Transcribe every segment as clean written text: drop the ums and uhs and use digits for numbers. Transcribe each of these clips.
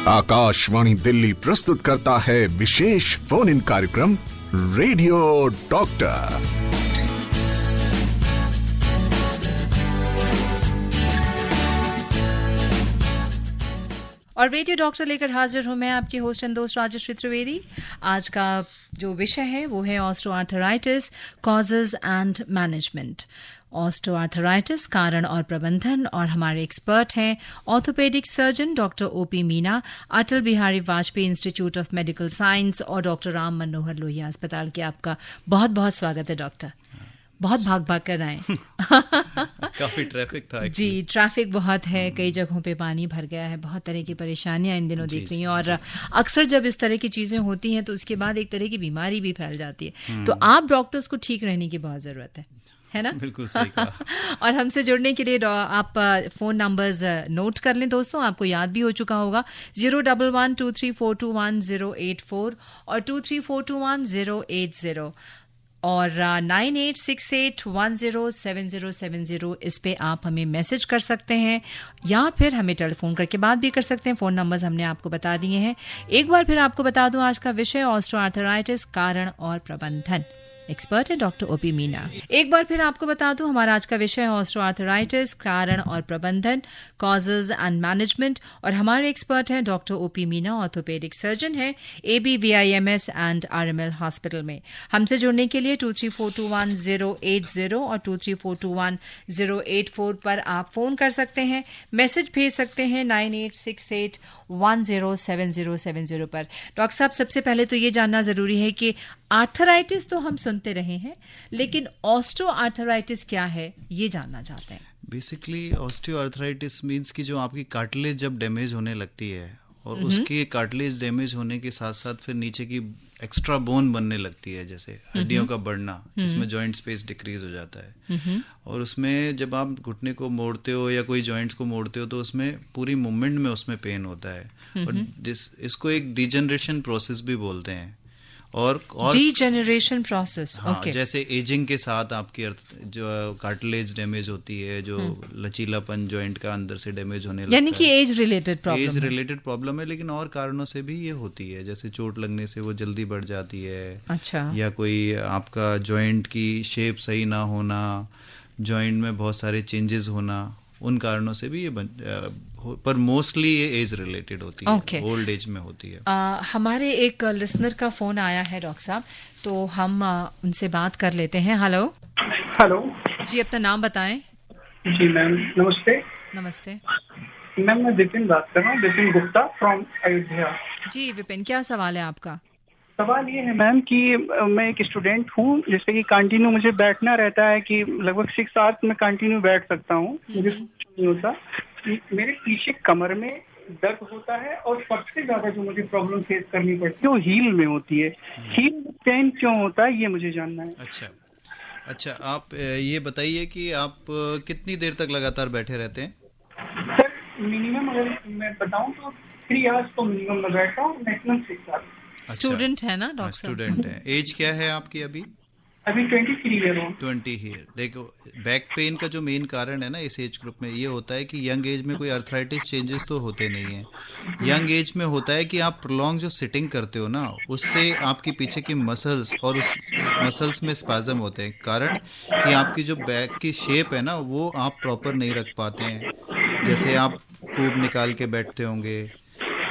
आकाशवाणी दिल्ली प्रस्तुत करता है विशेष फोन इन कार्यक्रम रेडियो डॉक्टर। और रेडियो डॉक्टर लेकर हाजिर हूं मैं, आपकी होस्ट एंड दोस्त राजश्री त्रिवेदी। आज का जो विषय है वो है osteoarthritis, causes and management. Osteoarthritis कारण और प्रबंधन, और हमारे एक्सपर्ट हैं orthopaedic surgeon doctor OP Meena, Atal Bihari Vajpayee institute of medical science और डॉक्टर राम मनोहर लोहिया अस्पताल के। आपका बहुत बहुत स्वागत है डॉक्टर। बहुत भाग भाग कर आए। काफी ट्रैफिक था जी, ट्रैफिक बहुत है, कई जगहों पे पानी भर गया है, बहुत तरह की परेशानियां इन दिनों दिख रही हैं। और अक्सर जब इस तरह की चीजें होती हैं तो उसके बाद एक तरह की बीमारी भी फैल जाती है। तो आप डॉक्टर्स को ठीक रहने की बहुत जरूरत है ना? बिल्कुल सही कहा। और हमसे जुड़ने के लिए आप फोन नंबर्स नोट कर लें दोस्तों, आपको याद भी हो चुका होगा। 01123421084 और 23421080 और 9868107070 इस पे आप हमें मैसेज कर सकते हैं या फिर हमें टेलीफोन करके बात भी कर सकते हैं। फोन नंबर्स हमने आपको बता दिए हैं। एक बार फिर आपको बता दूं, आज का विषय ऑस्टियोआर्थराइटिस कारण और प्रबंधन। एक्सपर्ट है डॉक्टर ओपी मीना। एक बार फिर आपको बता दूं, हमारा आज का विषय है ऑस्टियोआर्थराइटिस कारण और प्रबंधन, कॉजेज एंड मैनेजमेंट। और हमारे एक्सपर्ट हैं doctor OP Meena, orthopaedic surgeon है ABVIMS एंड RML हॉस्पिटल में। हमसे जुड़ने के लिए 23421080 और 23421084 पर आप फोन कर सकते हैं, मैसेज भेज सकते हैं 9868107070 पर। डॉक्टर साहब, सबसे पहले तो ये जानना जरूरी है कि आर्थराइटिस तो हम सुनते रहे हैं, लेकिन ऑस्टियोआर्थराइटिस क्या है ये जानना चाहते हैं। बेसिकली ऑस्टियोआर्थराइटिस मींस कि जो आपकी कार्टिलेज जब डैमेज होने लगती है और उसके कार्टिलेज डैमेज होने के साथ साथ फिर नीचे की एक्स्ट्रा बोन बनने लगती है, जैसे हड्डियों का बढ़ना, जिसमें जॉइंट स्पेस डिक्रीज हो जाता है। और उसमें जब आप घुटने को मोड़ते हो या कोई जॉइंट्स को मोड़ते हो तो उसमें पूरी मूवमेंट में उसमें पेन होता है। और इसको एक डिजेनरेशन प्रोसेस भी बोलते हैं। और डीजेनरेशन प्रोसेस, हाँ, जैसे एजिंग के साथ आपकी जो कार्टिलेज डैमेज होती है, जो लचीलापन जॉइंट का अंदर से डैमेज होने लगता है, यानी कि एज रिलेटेड प्रॉब्लम है। लेकिन और कारणों से भी ये होती है, जैसे चोट लगने से वो जल्दी बढ़ जाती है। अच्छा। या कोई आपका जॉइंट की शेप सही ना होना, जॉइंट में बहुत सारे चेंजेस होना, उन कारणों से भी ये पर मोस्टली ये एज रिलेटेड होती है, ओल्ड एज में होती है। हमारे एक लिसनर का फोन आया है डॉक्टर साहब, तो हम उनसे बात कर लेते हैं। हेलो जी, अपना नाम बताएं। जी मैम, नमस्ते। नमस्ते मैम, मैं विपिन बात कर रहा हूँ, विपिन गुप्ता फ्रॉम अयोध्या। जी विपिन, क्या सवाल है आपका? सवाल ये है मैम कि मैं एक स्टूडेंट हूँ, जिससे कि कंटिन्यू मुझे बैठना रहता है कि लगभग 6 आवर्स में कंटिन्यू बैठ सकता हूँ, मुझे कुछ नहीं होता। मेरे पीछे कमर में दर्द होता है और सबसे ज्यादा जो मुझे प्रॉब्लम फेस करनी पड़ती है वो हील में होती है। हील में पेन क्यों होता है ये मुझे जानना है। अच्छा, आप ये बताइए कि आप कितनी देर तक लगातार बैठे रहते हैं? सर मिनिमम अगर मैं बताऊं तो 3 आवर्स तो मिनिमम मैं बैठता हूँ, मैक्सिमम 6 आवर्स। स्टूडेंट है ना डॉक्टर? स्टूडेंट है। एज क्या है आपकी अभी? अभी 23 ईयर हूँ। 20 ईयर। देखो, बैक पेन का जो मेन कारण है ना इस एज ग्रुप में, ये होता है कि यंग एज में कोई अर्थराइटिस चेंजेस तो होते नहीं हैं। यंग एज में होता है कि आप प्रोलॉन्ग जो सिटिंग करते हो ना, उससे आपकी पीछे की मसल्स और उस मसल्स में स्पाज्म होते हैं, कारण कि आपकी जो बैक की शेप है ना वो आप प्रॉपर नहीं रख पाते हैं। जैसे आप खूब निकाल के बैठते होंगे,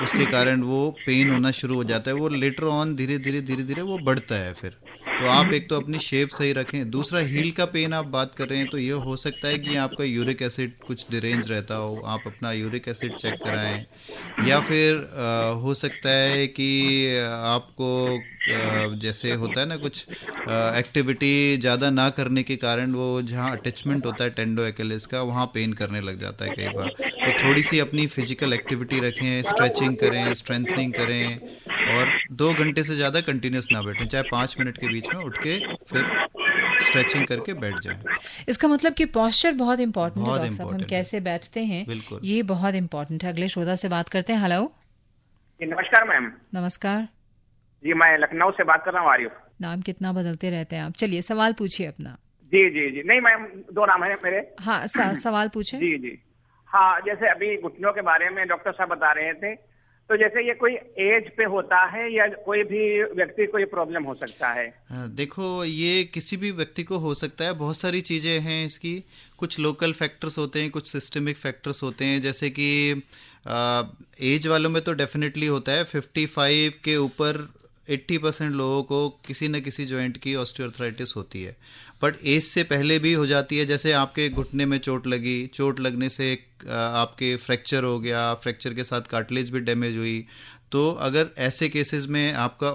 उसके कारण वो पेन होना शुरू हो जाता है। वो लेटर ऑन धीरे धीरे वो बढ़ता है। फिर तो आप एक तो अपनी शेप सही रखें। दूसरा, हील का पेन आप बात कर रहे हैं तो ये हो सकता है कि आपका यूरिक एसिड कुछ डिरेंज रहता हो, आप अपना यूरिक एसिड चेक कराएं। या फिर हो सकता है कि आपको जैसे होता है ना कुछ एक्टिविटी ज़्यादा ना करने के कारण वो जहाँ अटैचमेंट होता है टेंडो एक्लेस का, वहाँ पेन करने लग जाता है कई बार। तो थोड़ी सी अपनी फिजिकल एक्टिविटी रखें, स्ट्रेचिंग करें, स्ट्रेंथनिंग करें, और 2 घंटे से ज़्यादा कंटिन्यूस ना बैठें, चाहे 5 मिनट के बीच में उठ के फिर स्ट्रेचिंग करके बैठ जाएं। इसका मतलब कि पोस्चर बहुत इंपॉर्टेंट है, हम कैसे बैठते हैं ये बहुत इंपॉर्टेंट है। अगले श्रोता से बात करते हैं। हेलो नमस्कार मैम। नमस्कार जी, मैं लखनऊ से बात कर रहा हूँ। आरिफ। नाम कितना बदलते रहते हैं आप। चलिए सवाल पूछिए अपना। जी। नहीं मैम, 2 नाम है मेरे। हाँ, सवाल पूछे। जी। हाँ, जैसे अभी घुटनों के बारे में डॉक्टर साहब बता रहे थे, तो जैसे ये कोई एज पे होता है या कोई भी व्यक्ति को ये प्रॉब्लम हो सकता है? देखो, ये किसी भी व्यक्ति को हो सकता है। बहुत सारी चीज़ें हैं इसकी। कुछ लोकल फैक्टर्स होते हैं, कुछ सिस्टमिक फैक्टर्स होते हैं। जैसे कि एज वालों में तो डेफिनेटली होता है। 55 के ऊपर 80% लोगों को किसी न किसी जॉइंट की ऑस्टियोआर्थराइटिस होती है। बट एज से पहले भी हो जाती है। जैसे आपके घुटने में चोट लगी, चोट लगने से आपके फ्रैक्चर हो गया, फ्रैक्चर के साथ कार्टिलेज भी डैमेज हुई, तो अगर ऐसे केसेस में आपका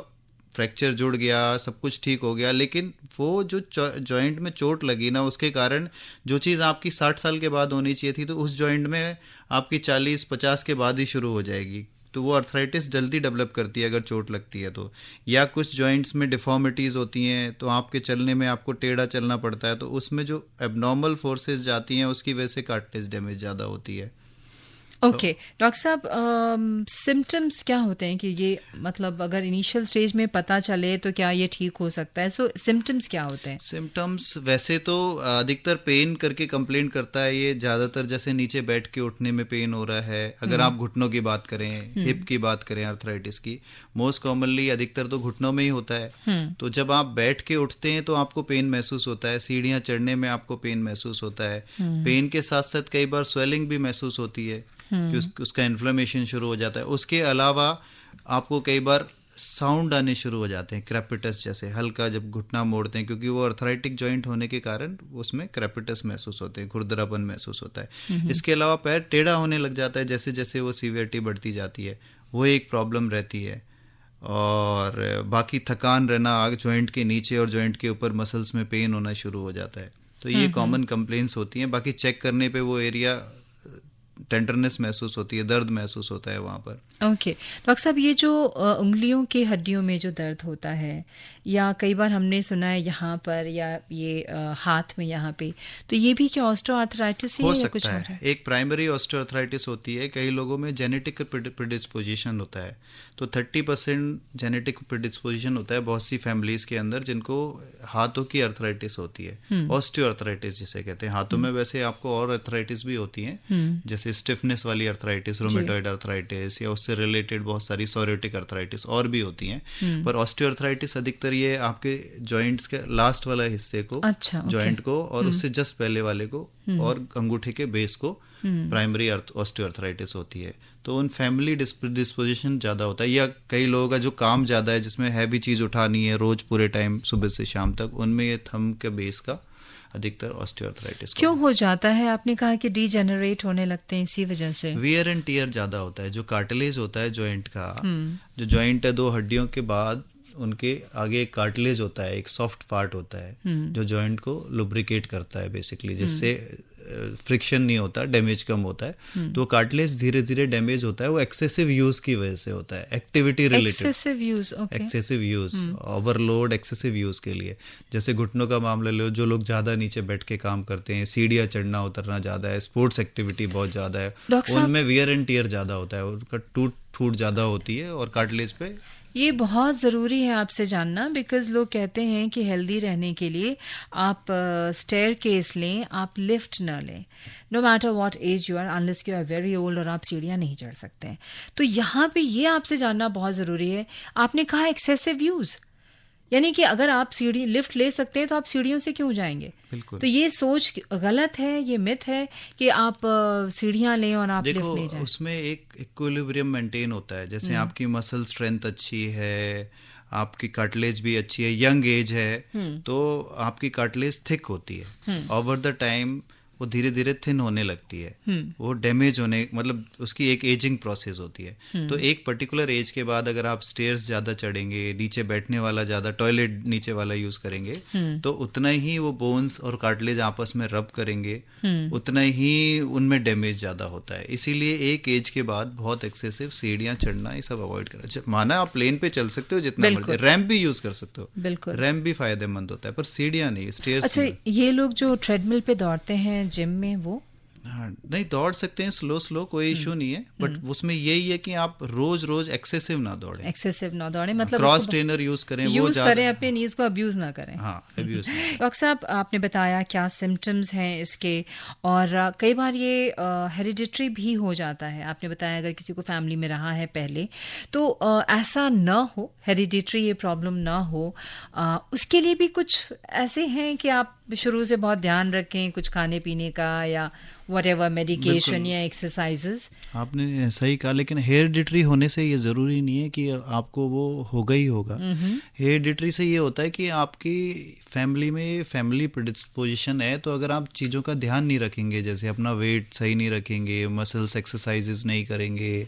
फ्रैक्चर जुड़ गया, सब कुछ ठीक हो गया, लेकिन वो जो जॉइंट में चोट लगी ना, उसके कारण जो चीज़ आपकी 60 साल के बाद होनी चाहिए थी, तो उस जॉइंट में आपकी 40-50 के बाद ही शुरू हो जाएगी। तो वो अर्थराइटिस जल्दी डेवलप करती है अगर चोट लगती है तो। या कुछ जॉइंट्स में डिफॉर्मिटीज़ होती हैं, तो आपके चलने में आपको टेढ़ा चलना पड़ता है, तो उसमें जो एबनॉर्मल फोर्सेस जाती हैं उसकी वजह से कार्टिलेज डैमेज ज़्यादा होती है। ओके डॉक्टर साहब, सिम्टम्स क्या होते हैं कि ये मतलब अगर इनिशियल स्टेज में पता चले तो क्या ये ठीक हो सकता है? सो सिम्टम्स क्या होते हैं? सिम्टम्स वैसे तो अधिकतर पेन करके कंप्लेन करता है ये ज़्यादातर। जैसे नीचे बैठ के उठने में पेन हो रहा है, अगर आप घुटनों की बात करें, हिप की बात करें अर्थराइटिस की, मोस्ट कॉमनली अधिकतर तो घुटनों में ही होता है। तो जब आप बैठ के उठते हैं तो आपको पेन महसूस होता है, सीढ़ियाँ चढ़ने में आपको पेन महसूस होता है। पेन के साथ साथ कई बार स्वेलिंग भी महसूस होती है कि उसका इन्फ्लेमेशन शुरू हो जाता है। उसके अलावा आपको कई बार साउंड आने शुरू हो जाते हैं, क्रेपिटस जैसे, हल्का जब घुटना मोड़ते हैं, क्योंकि वो अर्थराइटिक जॉइंट होने के कारण उसमें क्रेपिटस महसूस होते हैं, खुरदरापन महसूस होता है। इसके अलावा पैर टेढ़ा होने लग जाता है जैसे जैसे वो सीवियरिटी बढ़ती जाती है, वो एक प्रॉब्लम रहती है। और बाकी थकान रहना, जॉइंट के नीचे और जॉइंट के ऊपर मसल्स में पेन होना शुरू हो जाता है। तो ये कॉमन कंप्लेंट्स होती हैं। बाकी चेक करने पे वो एरिया टेंडरनेस महसूस होती है, दर्द महसूस होता है वहाँ पर। ओके डॉक्टर साहब, ये जो उंगलियों के हड्डियों में जो दर्द होता है, या कई बार हमने सुना है यहाँ पर या ये हाथ में यहाँ पे, तो ये भी क्या ऑस्टियोआर्थराइटिस ही हो है या सकता कुछ है? और है? एक प्राइमरी ऑस्टियोआर्थराइटिस होती है। कई लोगों में जेनेटिक प्रिडिस्पोजिशन होता है, तो 30% जेनेटिक प्रिडिस्पोजिशन होता है बहुत सी फैमिलीज के अंदर जिनको हाथों की अर्थराइटिस होती है, ऑस्टियोआर्थराइटिस जिसे कहते हैं। हाथों में वैसे आपको और अर्थराइटिस भी होती हैं, जैसे स्टिफनेस वाली अर्थराइटिस, रोमेटॉइड अर्थराइटिस, या उससे रिलेटेड बहुत सारी सोरियोटिक अर्थराइटिस और भी होती हैं। पर ऑस्टियोआर्थराइटिस अधिकतर ये आपके जॉइंट्स के लास्ट वाला हिस्से को, जॉइंट को, और उससे जस्ट पहले वाले को और अंगूठे के बेस को प्राइमरी ऑस्टियोआर्थराइटिस होती है। तो उन फैमिली डिस्पोजिशन ज़्यादा होता है, या कई लोगों का जो काम ज़्यादा है जिसमें हैवी चीज़ उठानी है रोज पूरे टाइम सुबह से शाम तक, उनमें ये थंब के बेस का अधिकतर ऑस्टियोआर्थराइटिस क्यों हो जाता है? आपने कहा कि डीजेनरेट होने लगते हैं इसी वजह से। वियर एंड टियर ज़्यादा होता है। जो कार्टिलेज होता है जॉइंट का, जो जॉइंट है दो हड्डियों के बाद उनके आगे एक कार्टिलेज होता है, एक सॉफ्ट पार्ट होता है जो जॉइंट को लुब्रिकेट करता है बेसिकली, जिससे फ्रिक्शन नहीं होता, डैमेज कम होता है। तो कार्टिलेज धीरे धीरे डैमेज होता है, वो एक्सेसिव यूज की वजह से होता है, activity related. Excessive use, overload excessive use के लिए। जैसे घुटनों का मामला लो, जो लोग ज्यादा नीचे बैठ के काम करते हैं, सीढ़ियाँ चढ़ना उतरना ज्यादा है, स्पोर्ट्स एक्टिविटी बहुत ज्यादा है, उनमें वियर एंड टियर ज्यादा होता है, उनका टूट फूट ज्यादा होती है। और कार्टिलेज पे ये बहुत ज़रूरी है आपसे जानना, बिकॉज लोग कहते हैं कि हेल्दी रहने के लिए आप स्टेयर केस लें, आप लिफ्ट न लें, no matter what age you are, unless you are very old, और आप सीढ़ियाँ नहीं चढ़ सकते हैं। तो यहाँ पे ये आपसे जानना बहुत ज़रूरी है। आपने कहा एक्सेसिव यूज़, यानी कि अगर आप सीढ़ी लिफ्ट ले सकते हैं तो आप सीढ़ियों से क्यों जाएंगे? बिल्कुल। तो ये सोच गलत है, ये मिथ है कि आप सीढ़ियां लें और आप लिफ्ट नहीं जाएं। उसमें एक इक्विलिब्रियम मेंटेन होता है। जैसे आपकी मसल स्ट्रेंथ अच्छी है, आपकी कार्टिलेज भी अच्छी है, यंग एज है, तो आपकी कार्टिलेज थिक होती है। ओवर द टाइम वो धीरे धीरे थिन होने लगती है, वो डैमेज होने, मतलब उसकी एक एजिंग प्रोसेस होती है। तो एक पर्टिकुलर एज के बाद अगर आप स्टेयर्स ज़्यादा चढ़ेंगे, नीचे बैठने वाला ज़्यादा, टॉयलेट नीचे वाला यूज़ करेंगे, तो उतना ही वो बोन्स और कार्टिलेज आपस में रब करेंगे, उतना ही उनमें डैमेज ज़्यादा होता है। इसीलिए एक एज के बाद बहुत एक्सेसिव सीढ़ियाँ चढ़ना, ये सब अवॉइड करना। माना आप प्लेन पे चल सकते हो जितना मर्जी, रैंप भी यूज़ कर सकते हो, बिल्कुल, रैंप भी फायदेमंद होता है, पर सीढ़ियाँ नहीं, स्टेयर्स। अच्छा, ये लोग जो ट्रेडमिल पे दौड़ते हैं जिम में, वो हाँ, नहीं दौड़ सकते हैं स्लो कोई इशू नहीं है, बट उसमें यही है कि आप रोज एक्सेसिव ना दौड़ें, मतलब क्रॉस ट्रेनर यूज करें, अपने नीज को अब्यूज ना करें। हाँ, अब्यूज। डॉक्टर साहब, आपने बताया क्या सिम्टम्स हैं इसके, और कई बार ये हेरिडिटरी भी हो जाता है। आपने बताया अगर किसी को फैमिली में रहा है पहले, तो ऐसा ना हो, हेरिडिटरी ये प्रॉब्लम ना हो, उसके लिए भी कुछ ऐसे हैं कि आप शुरू से बहुत ध्यान रखें कुछ खाने पीने का, या व्हाटएवर मेडिकेशन या एक्सरसाइजेस? आपने सही कहा, लेकिन हेरिडिटरी होने से ये ज़रूरी नहीं है कि आपको वो होगा ही होगा। हेरिडिटरी से ये होता है कि आपकी फैमिली में फैमिली प्रेडिस्पोजिशन है, तो अगर आप चीज़ों का ध्यान नहीं रखेंगे, जैसे अपना वेट सही नहीं रखेंगे, मसल्स एक्सरसाइजेस नहीं करेंगे,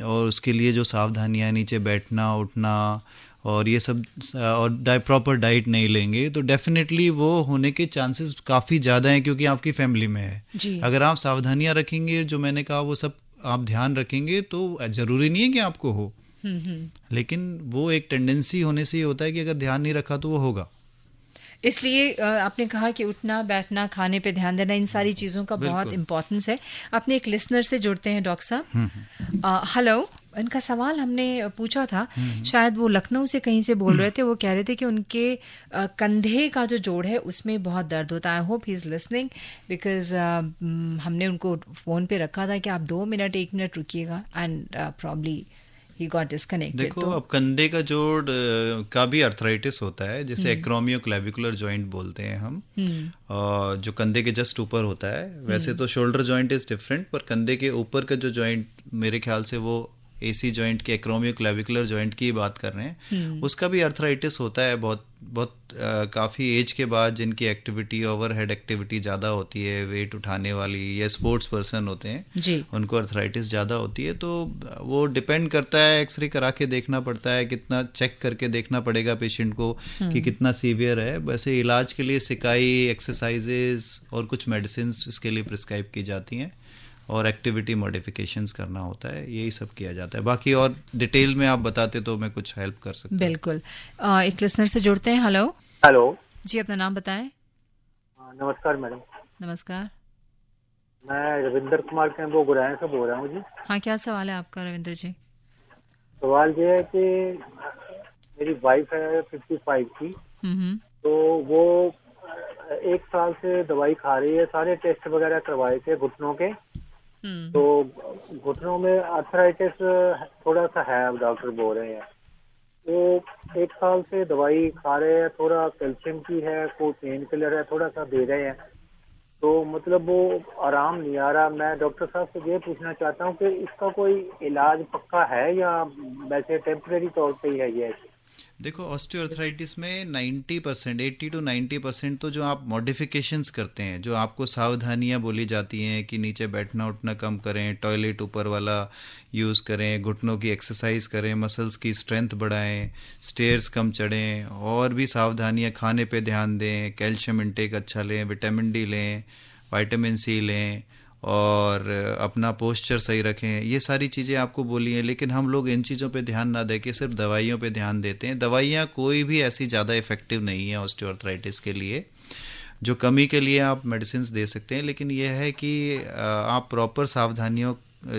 और उसके लिए जो सावधानियाँ, नीचे बैठना उठना और ये सब, और प्रॉपर डाइट नहीं लेंगे, तो डेफिनेटली वो होने के चांसेस काफ़ी ज़्यादा हैं, क्योंकि आपकी फैमिली में है। अगर आप सावधानियां रखेंगे, जो मैंने कहा वो सब आप ध्यान रखेंगे, तो ज़रूरी नहीं है कि आपको हो, लेकिन वो एक टेंडेंसी होने से ही होता है कि अगर ध्यान नहीं रखा तो वो होगा। इसलिए आपने कहा कि उठना बैठना, खाने पे ध्यान देना, इन सारी चीज़ों का बहुत इम्पोर्टेंस है। अपने एक लिसनर से जुड़ते हैं डॉक्टर साहब। हेलो, इनका सवाल हमने पूछा था, शायद वो लखनऊ से कहीं से बोल रहे थे। वो कह रहे थे कि उनके कंधे का जो जोड़ है उसमें बहुत दर्द होता है। I hope he is listening, because हमने उनको फ़ोन पे रखा था कि आप 2 मिनट 1 मिनट रुकिएगा, and probably he got disconnected। देखो, अब कंधे का जोड़ का भी अर्थराइटिस होता है, जिसे एक्रोमियोक्लेविकुलर जॉइंट बोलते हैं हम, जो कंधे के जस्ट ऊपर होता है। वैसे तो शोल्डर जॉइंट इज डिफरेंट, पर कंधे के ऊपर का जो जॉइंट, मेरे ख्याल से वो एसी जॉइंट के एक्रोमियोक्लेविकुलर जॉइंट की बात कर रहे हैं, उसका भी अर्थराइटिस होता है। बहुत काफ़ी एज के बाद जिनकी एक्टिविटी, ओवरहेड एक्टिविटी ज़्यादा होती है, वेट उठाने वाली या स्पोर्ट्स पर्सन होते हैं, उनको अर्थराइटिस ज़्यादा होती है। तो वो डिपेंड करता है, एक्सरे करा के देखना पड़ता है, कितना चेक करके देखना पड़ेगा पेशेंट को कि कितना सीवियर है। वैसे इलाज के लिए सिकाई, एक्सरसाइजेज और कुछ मेडिसिन इसके लिए प्रिस्क्राइब की जाती हैं, और एक्टिविटी मॉडिफिकेशंस करना होता है, यही सब किया जाता है। बाकी और डिटेल में आप बताते तो मैं कुछ हेल्प कर सकता हूँ। बिल्कुल। एक लिसनर से जुड़ते हैं। हेलो जी, अपना नाम बताएं। नमस्कार मैडम। नमस्कार, मैं रविंदर कुमार कैंपो गुराया से बोल रहा हूँ जी। हाँ, क्या सवाल है आपका रविंदर जी? सवाल ये है कि मेरी वाइफ है 55 की, तो वो 1 साल से दवाई खा रही है, सारे टेस्ट वगैरह करवाए थे घुटनों के, तो घुटनों में अर्थराइटिस थोड़ा सा है, अब डॉक्टर बोल रहे हैं। तो 1 साल से दवाई खा रहे हैं, थोड़ा कैल्शियम की है, कोई पेन किलर है, थोड़ा सा दे रहे हैं, तो मतलब वो आराम नहीं आ रहा। मैं डॉक्टर साहब से ये पूछना चाहता हूँ कि इसका कोई इलाज पक्का है या वैसे टेम्परेरी तौर पे ही है ये? देखो, ऑस्टियोआर्थराइटिस में 90%, 80 to 90% तो जो आप मॉडिफिकेशंस करते हैं, जो आपको सावधानियां बोली जाती हैं कि नीचे बैठना उठना कम करें, टॉयलेट ऊपर वाला यूज़ करें, घुटनों की एक्सरसाइज करें, मसल्स की स्ट्रेंथ बढ़ाएं, स्टेयर्स कम चढ़ें, और भी सावधानियां, खाने पे ध्यान दें, कैल्शियम इंटेक अच्छा लें, विटामिन डी लें, विटामिन सी लें, और अपना पोस्चर सही रखें, ये सारी चीज़ें आपको बोली हैं। लेकिन हम लोग इन चीज़ों पे ध्यान ना देके सिर्फ दवाइयों पे ध्यान देते हैं। दवाइयाँ कोई भी ऐसी ज़्यादा इफ़ेक्टिव नहीं है ऑस्टियोआर्थराइटिस के लिए। जो कमी के लिए आप मेडिसिन दे सकते हैं, लेकिन यह है कि आप प्रॉपर सावधानियों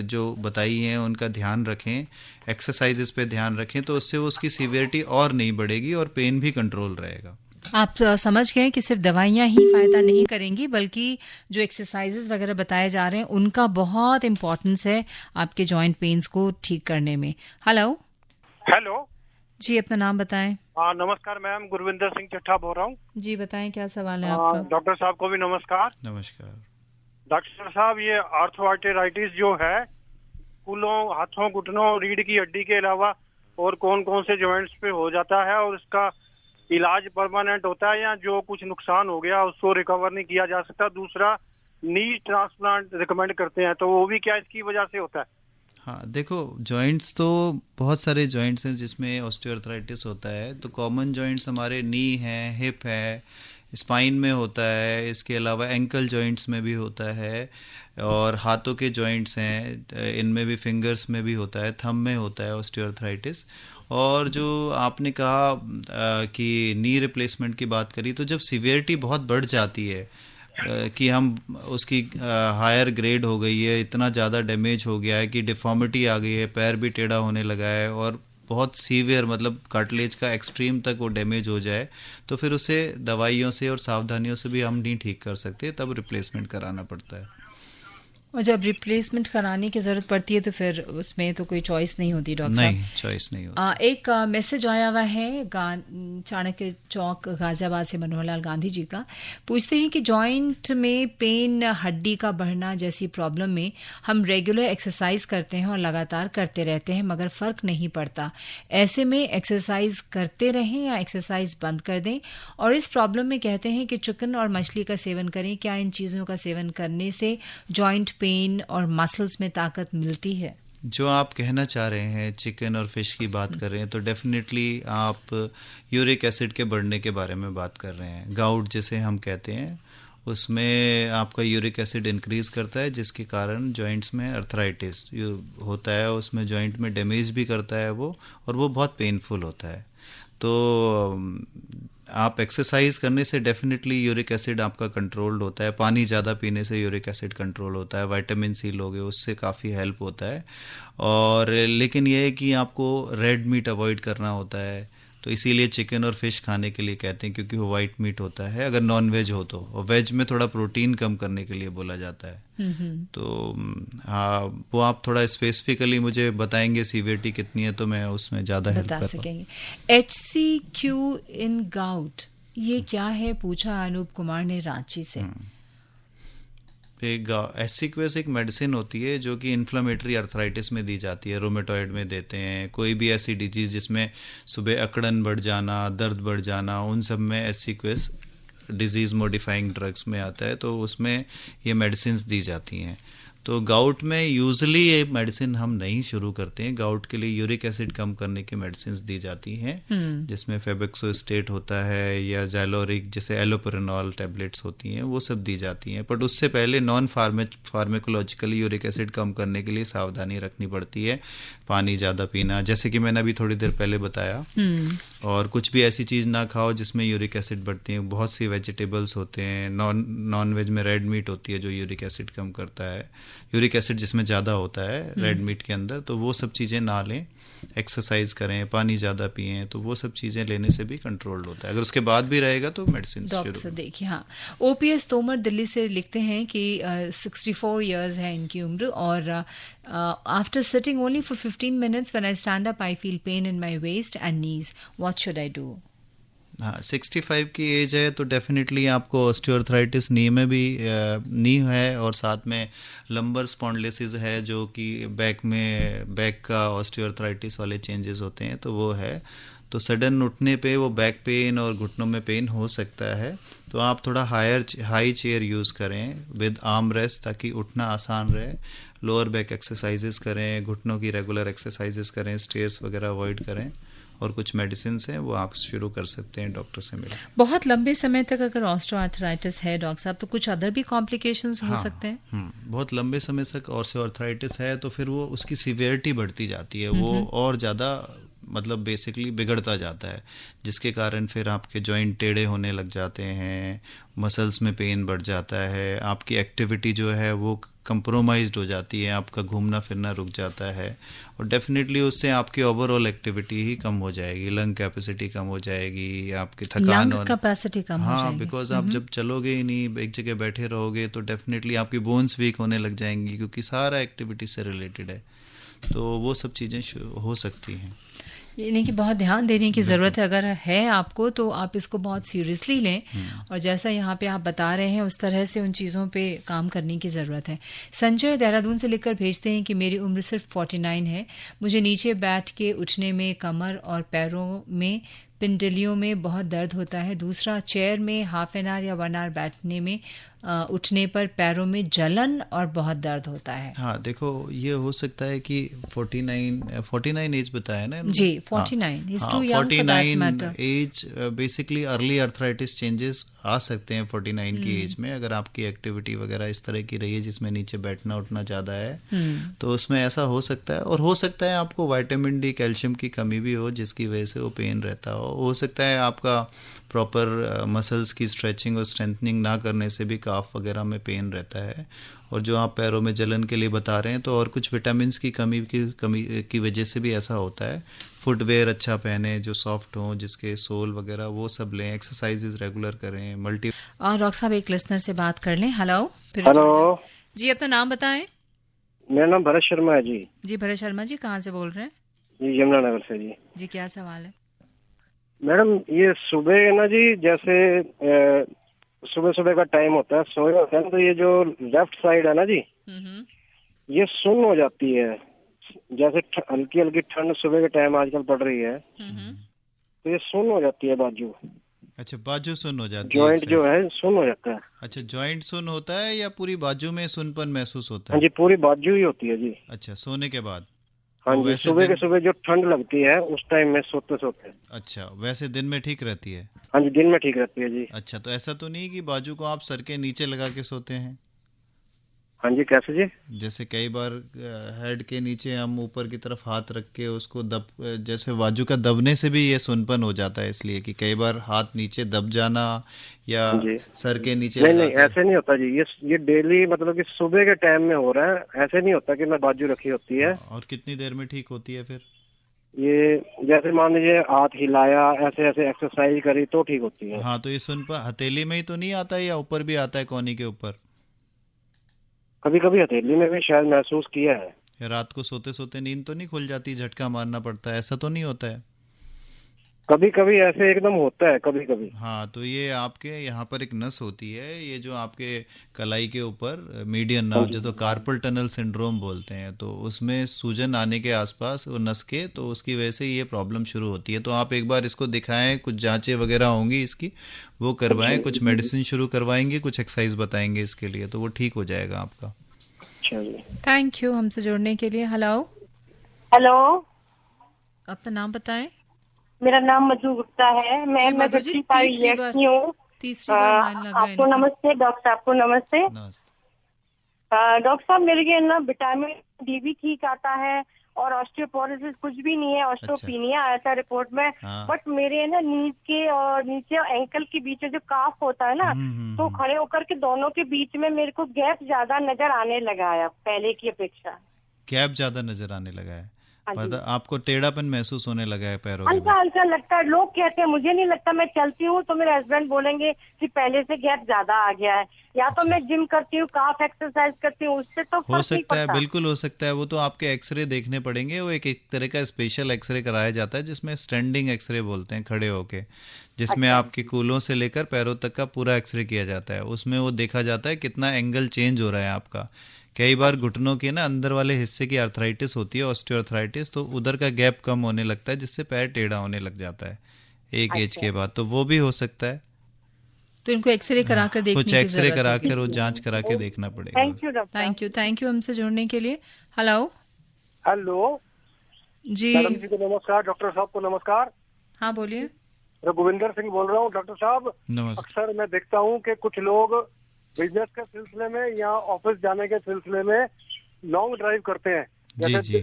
जो बताई हैं उनका ध्यान रखें, एक्सरसाइजेस पे ध्यान रखें, तो उससे उसकी सीवियरिटी और नहीं बढ़ेगी और पेन भी कंट्रोल रहेगा। आप समझ गए कि सिर्फ दवाइयाँ ही फ़ायदा नहीं करेंगी, बल्कि जो एक्सरसाइजेस वगैरह बताए जा रहे हैं उनका बहुत इम्पोर्टेंस है आपके जॉइंट पेन्स को ठीक करने में। हेलो जी, अपना नाम बताएं। नमस्कार मैम, गुरविंदर सिंह चट्ठा बोल रहा हूँ जी। बताएं क्या सवाल है आपका? डॉक्टर साहब को भी नमस्कार। नमस्कार डॉक्टर साहब, ये आर्थराइटिस जो है कूलों, हाथों, घुटनों, रीढ़ की हड्डी के अलावा और कौन कौन से जॉइंट्स पे हो जाता है, और इसका इलाज परमानेंट होता है या जो कुछ नुकसान हो गया उसको रिकवर नहीं किया जा सकता? दूसरा, नी ट्रांसप्लांट रिकमेंड करते हैं, तो वो भी क्या इसकी वजह से होता है? हाँ, देखो, जॉइंट्स तो बहुत सारे जॉइंट्स हैं जिसमें ऑस्टियोआर्थराइटिस होता है। तो कॉमन जॉइंट्स हमारे नी है, हिप है, स्पाइन में होता है, इसके अलावा एंकल जॉइंट्स में भी होता है, और हाथों के जॉइंट्स हैं, इनमें भी, फिंगर्स में भी होता है, थंब में होता है ऑस्टियोआर्थराइटिस। और जो आपने कहा कि नी रिप्लेसमेंट की बात करी, तो जब सीवियरिटी बहुत बढ़ जाती है, कि हम उसकी हायर ग्रेड हो गई है, इतना ज़्यादा डैमेज हो गया है कि डिफॉर्मिटी आ गई है, पैर भी टेढ़ा होने लगा है और बहुत सीवियर मतलब कार्टिलेज का एक्सट्रीम तक वो डैमेज हो जाए, तो फिर उसे दवाइयों से और सावधानियों से भी हम नहीं ठीक कर सकते, तब रिप्लेसमेंट कराना पड़ता है। और जब रिप्लेसमेंट कराने की ज़रूरत पड़ती है तो फिर उसमें तो कोई चॉइस नहीं होती डॉक्टर साहब? नहीं, चॉइस नहीं होती। एक मैसेज आया हुआ है चाणक्य चौक गाजियाबाद से मनोहरलाल गांधी जी का। पूछते हैं कि जॉइंट में पेन, हड्डी का बढ़ना जैसी प्रॉब्लम में हम रेगुलर एक्सरसाइज करते हैं और लगातार करते रहते हैं मगर फ़र्क नहीं पड़ता। ऐसे में एक्सरसाइज करते रहें या एक्सरसाइज बंद कर दें? और इस प्रॉब्लम में कहते हैं कि चिकन और मछली का सेवन करें। क्या इन चीज़ों का सेवन करने से जॉइंट पेन और मसल्स में ताकत मिलती है? जो आप कहना चाह रहे हैं, चिकन और फिश की बात कर रहे हैं, तो डेफिनेटली आप यूरिक एसिड के बढ़ने के बारे में बात कर रहे हैं। गाउट जिसे हम कहते हैं, उसमें आपका यूरिक एसिड इंक्रीज करता है, जिसके कारण जॉइंट्स में अर्थराइटिस होता है, उसमें जॉइंट में डैमेज भी करता है वो, और वो बहुत पेनफुल होता है। तो आप एक्सरसाइज करने से डेफिनेटली यूरिक एसिड आपका कंट्रोल्ड होता है, पानी ज़्यादा पीने से यूरिक एसिड कंट्रोल होता है, विटामिन सी लोगे उससे काफ़ी हेल्प होता है। और लेकिन यह है कि आपको रेड मीट अवॉइड करना होता है, तो इसीलिए चिकन और फिश खाने के लिए कहते हैं, क्योंकि वो वाइट मीट होता है अगर नॉन वेज हो तो, और वेज में थोड़ा प्रोटीन कम करने के लिए बोला जाता है। तो हाँ, वो आप थोड़ा स्पेसिफिकली मुझे बताएंगे सीवियरिटी कितनी है, तो मैं उसमें ज़्यादा हेल्प कर सकेंगे। HCQ इन गाउट ये क्या है, पूछा अनूप कुमार ने रांची से। HCQ एक मेडिसिन होती है जो कि इन्फ्लेमेटरी अर्थराइटिस में दी जाती है, रोमेटॉइड में देते हैं। कोई भी ऐसी डिजीज जिसमें सुबह अकड़न बढ़ जाना, दर्द बढ़ जाना, उन सब में HCQ डिजीज़ मॉडिफाइंग ड्रग्स में आता है, तो उसमें ये मेडिसिन दी जाती हैं। तो गाउट में यूजुअली ये मेडिसिन हम नहीं शुरू करते हैं। गाउट के लिए यूरिक एसिड कम करने की मेडिसिन दी जाती हैं, जिसमें फेबेक्सोस्टेट होता है या जैलोरिक, जैसे एलोपेरेनॉल टैबलेट्स होती हैं, वो सब दी जाती हैं। बट उससे पहले नॉन फार्मेकोलॉजिकली यूरिक एसिड कम करने के लिए सावधानी रखनी पड़ती है। पानी ज़्यादा पीना, जैसे कि मैंने अभी थोड़ी देर पहले बताया, और कुछ भी ऐसी चीज़ ना खाओ जिसमें यूरिक एसिड बढ़ती है। बहुत सी वेजिटेबल्स होते हैं, नॉन वेज में रेड मीट होती है जो यूरिक एसिड कम करता है, यूरिक एसिड जिसमें ज़्यादा होता है रेड मीट के अंदर, तो वो सब चीज़ें ना लें। एक्सरसाइज करें, पानी ज़्यादा पिएं, तो वो सब चीज़ें लेने से भी कंट्रोल्ड होता है। अगर उसके बाद भी रहेगा तो मेडिसिन डॉक्टर देखिए। हाँ, OPS तोमर दिल्ली से लिखते हैं कि 64 इयर्स है इनकी उम्र, और after sitting only for 15 minutes when I stand up I feel pain in my waist and knees, what should I do? हाँ, 65 की एज है तो डेफिनेटली आपको ऑस्टियोआर्थराइटिस नी में भी नी है, और साथ में लंबर स्पॉन्डिलोसिस है, जो कि बैक का ऑस्टियोआर्थराइटिस वाले चेंजेस होते हैं, तो वो है। तो सडन उठने पे वो बैक पेन और घुटनों में पेन हो सकता है, तो आप थोड़ा हाई चेयर यूज़ करें विद आर्म रेस्ट, ताकि उठना आसान रहे। लोअर बैक एक्सरसाइजेस करें, घुटनों की रेगुलर एक्सरसाइजेस करें, स्टेयर्स वगैरह अवॉइड करें, और कुछ मेडिसिन हैं वो आप शुरू कर सकते हैं डॉक्टर से मिलकर। बहुत लंबे समय तक अगर ऑस्टियोआर्थराइटिस है डॉक्टर साहब, तो कुछ अदर भी कॉम्प्लिकेशंस हो सकते हैं? बहुत लंबे समय तक ऑस्टियोआर्थराइटिस है तो फिर वो उसकी सीवियरिटी बढ़ती जाती है, वो और ज़्यादा मतलब बेसिकली बिगड़ता जाता है, जिसके कारण फिर आपके जॉइंट टेढ़े होने लग जाते हैं, मसल्स में पेन बढ़ जाता है, आपकी एक्टिविटी जो है वो कंप्रोमाइज्ड हो जाती है, आपका घूमना फिरना रुक जाता है, और डेफिनेटली उससे आपकी ओवरऑल एक्टिविटी ही कम हो जाएगी, लंग कैपेसिटी कम हो जाएगी, आपकी थकान और कैपेसिटी कम हो जाएगी। बिकॉज आप जब चलोगे ही नहीं, एक जगह बैठे रहोगे, तो डेफिनेटली आपकी बोन्स वीक होने लग जाएंगी, क्योंकि सारा एक्टिविटी से रिलेटेड है, तो वो सब चीज़ें हो सकती हैं। यानी कि बहुत ध्यान देने की ज़रूरत है। अगर है आपको तो आप इसको बहुत सीरियसली लें, और जैसा यहाँ पे आप बता रहे हैं उस तरह से उन चीज़ों पे काम करने की ज़रूरत है। संजय देहरादून से लिखकर भेजते हैं कि मेरी उम्र सिर्फ 49 है, मुझे नीचे बैठ के उठने में, कमर और पैरों में, पिंडलियों में बहुत दर्द होता है। दूसरा, चेयर में हाफ एन आवर या 1 आवर बैठने में उठने पर पैरों में जलन और बहुत दर्द होता है। हाँ, देखो ये हो सकता है कि 49 एज बताया ना जी, 49 is too young for that matter. As basically early arthritis changes आ सकते हैं 49 की एज में, अगर आपकी एक्टिविटी वगैरह इस तरह की रही है जिसमें नीचे बैठना उठना ज़्यादा है, तो उसमें ऐसा हो सकता है। और हो सकता है आपको विटामिन डी, कैल्शियम की कमी भी हो, जिसकी वजह से वो पेन रहता हो, हो सकता है आपका प्रॉपर मसल्स की स्ट्रेचिंग और स्ट्रेंथनिंग ना करने से भी काफ वगैरह में पेन रहता है। और जो आप पैरों में जलन के लिए बता रहे हैं, तो और कुछ विटामिन्स की कमी की वजह से भी ऐसा होता है। फुटवेयर अच्छा पहने जो सॉफ्ट हो, जिसके सोल वगैरह वो सब लें, एक्सरसाइजेज रेगुलर करें, मल्टी। और डॉक्टर साहब एक लिसनर से बात कर लें। हेलो। हेलो जी, अपना नाम बताएं। मेरा नाम भरत शर्मा है जी। जी भरत शर्मा जी, कहाँ से बोल रहे हैं? जी यमुनानगर से जी। जी, क्या सवाल है? मैडम ये सुबह ना जी, जैसे सुबह सुबह का टाइम होता है, सोए होते हैं, तो ये जो लेफ्ट साइड है ना जी, ये सुन्न हो जाती है। जैसे हल्की हल्की ठंड सुबह के टाइम आजकल पड़ रही है, तो ये सुन्न हो जाती है बाजू। अच्छा, बाजू सुन्न हो जाती है, जॉइंट जो है सुन्न हो जाता है। अच्छा, जॉइंट सुन्न होता है या पूरी बाजू में सुन्नपन महसूस होता है? हाँ जी, पूरी बाजू ही होती है जी। अच्छा, सोने के बाद? हाँ तो जी, सुबह के सुबह जो ठंड लगती है उस टाइम में सोते सोते। अच्छा, वैसे दिन में ठीक रहती है? हाँ जी, दिन में ठीक रहती है जी। अच्छा, तो ऐसा तो नहीं कि बाजू को आप सर के नीचे लगा के सोते हैं? हाँ जी, कैसे जी? जैसे कई बार हेड के नीचे हम ऊपर की तरफ हाथ रख के उसको जैसे बाजू का दबने से भी ये सुनपन हो जाता है, इसलिए कि कई बार हाथ नीचे दब जाना या सर के नीचे नहीं, ऐसे नहीं होता जी। ये डेली मतलब कि सुबह के टाइम में हो रहा है, ऐसे नहीं होता कि मैं बाजू रखी होती है। और कितनी देर में ठीक होती है फिर? ये जैसे मान लीजिए हाथ हिलाया, ऐसे ऐसे एक्सरसाइज करी तो ठीक होती है। हाँ, तो ये सुनपन हथेली में ही तो नहीं आता है या ऊपर भी आता है, कोहनी के ऊपर? कभी कभी हथेली में भी शायद महसूस किया है। या रात को सोते सोते नींद तो नहीं खुल जाती, झटका मारना पड़ता है, ऐसा तो नहीं होता है? कभी कभी ऐसे एकदम होता है, कभी कभी। हाँ, तो ये आपके यहाँ पर एक नस होती है, ये जो आपके कलाई के ऊपर मीडियन नर्व, जो तो कार्पल टनल सिंड्रोम बोलते हैं, तो उसमें सूजन आने के आसपास वो नस के, तो उसकी वजह से ये प्रॉब्लम शुरू होती है। तो आप एक बार इसको दिखाएं, कुछ जांचें वगैरह होंगी इसकी, वो करवाएं, कुछ मेडिसिन शुरू करवाएंगे, कुछ एक्सरसाइज बताएंगे इसके लिए, तो वो ठीक हो जाएगा आपका। थैंक यू हमसे जुड़ने के लिए। हेलो। हेलो, अपना नाम बताएं। मेरा नाम मधु गुप्ता है। मैं 55 ईयर्स की हूँ। आपको नमस्ते डॉक्टर साहब को नमस्ते। डॉक्टर साहब, मेरे ना विटामिन डी भी ठीक आता है और ऑस्टियोपोरोसिस कुछ भी नहीं है। ऑस्टियोपीनिया आया था रिपोर्ट में, बट मेरे ना नीज के और नीचे एंकल के बीच में जो काफ होता है ना, तो खड़े होकर के दोनों के बीच में मेरे को गैप ज्यादा नजर आने लगा है पहले की अपेक्षा। गैप ज्यादा नजर आने लगा है? आपको टेढ़ापन महसूस होने लगा है पैरों में? हल्का हल्का लगता है। लोग कहते हैं, मुझे नहीं लगता। मैं चलती हूँ तो मेरे हस्बैंड बोलेंगे कि पहले से गैप ज्यादा आ गया है। या तो मैं जिम करती हूँ, काफ एक्सरसाइज करती हूँ, उससे तो हो सकता है, बिल्कुल हो सकता है। वो तो आपके एक्सरे देखने पड़ेंगे। वो एक तरह का स्पेशल एक्सरे कराया जाता है जिसमें स्टैंडिंग एक्सरे बोलते हैं, खड़े होके, जिसमें आपके कूलों से लेकर पैरों तक का पूरा एक्सरे किया जाता है। उसमें वो देखा जाता है कितना एंगल चेंज हो रहा है आपका। कई बार घुटनों के ना अंदर वाले हिस्से की आर्थराइटिस होती है, ऑस्टियोआर्थराइटिस, तो उधर का गैप कम होने लगता है, जिससे पैर टेढ़ा होने लग जाता है एक एज के बाद। तो वो भी हो सकता है। तो इनको एक्सरे करा कर देखने कुछ एक्सरे करा कर वो जांच करा के देखना पड़ेगा। थैंक यू हमसे जुड़ने के लिए। हेलो। हेलो जी, मैडम जी को नमस्कार। डॉक्टर साहब को नमस्कार। हाँ बोलिए। रघुविंदर सिंह बोल रहा हूँ। डॉक्टर साहब, अक्सर मैं देखता हूँ कि कुछ लोग बिजनेस के सिलसिले में या ऑफिस जाने के सिलसिले में लॉन्ग ड्राइव करते हैं, जैसे